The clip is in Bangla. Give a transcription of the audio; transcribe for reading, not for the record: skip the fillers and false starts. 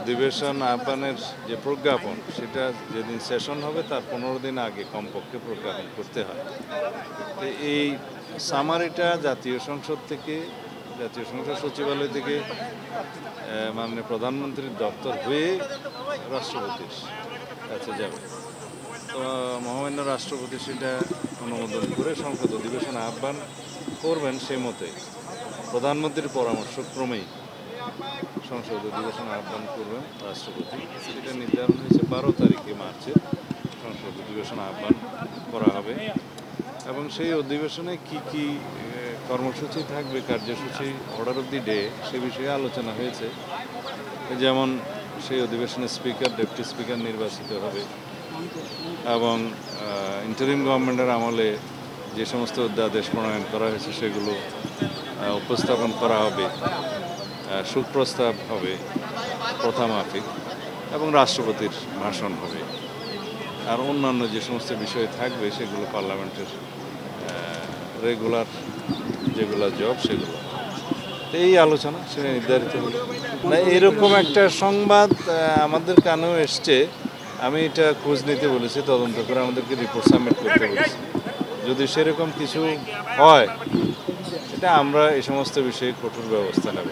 অধিবেশন আহ্বানের যে প্রজ্ঞাপন সেটা যেদিন সেশন হবে তার 15 দিন আগে কমপক্ষে প্রজ্ঞাপন করতে হয়। তো এই সামারিটা জাতীয় সংসদ সচিবালয় থেকে মাননীয় প্রধানমন্ত্রীর দপ্তর হয়ে রাষ্ট্রপতির কাছে যাবে। তো মহামান্য রাষ্ট্রপতি সেটা অনুমোদন করে সংসদ অধিবেশন আহ্বান করবেন সেই মতে প্রধানমন্ত্রীর পরামর্শক্রমেই সংসদ অধিবেশন আহ্বান করবেন রাষ্ট্রপতি। সেটা নির্ধারণ হয়েছে 12 তারিখে মার্চের সংসদ অধিবেশন আহ্বান করা হবে এবং সেই অধিবেশনে কি কি কর্মসূচি থাকবে, কার্যসূচি, অর্ডার অফ দি ডে সে বিষয়ে আলোচনা হয়েছে। যেমন সেই অধিবেশনে স্পিকার, ডেপুটি স্পিকার নির্বাচিত হবে এবং ইন্টারিম গভর্নমেন্টের আমলে যে সমস্ত অধ্যাদেশ প্রণয়ন করা হয়েছে সেগুলো উপস্থাপন করা হবে, সুপ্রস্তাব হবে প্রথামাফিক এবং রাষ্ট্রপতির ভাষণ হবে। আর অন্যান্য যে সমস্ত বিষয় থাকবে সেগুলো পার্লামেন্টের রেগুলার যেগুলো জব সেগুলো। তো এই আলোচনা সেটা নির্ধারিত হলো না। এরকম একটা সংবাদ আমাদের কানেও এসছে। আমি এটা খোঁজ নিতে বলেছি, তদন্ত করে আমাদেরকে রিপোর্ট সাবমিট করতে বলেছি। যদি সেরকম কিছু হয় এটা আমরা এই সমস্ত বিষয়ে কঠোর ব্যবস্থা নেব।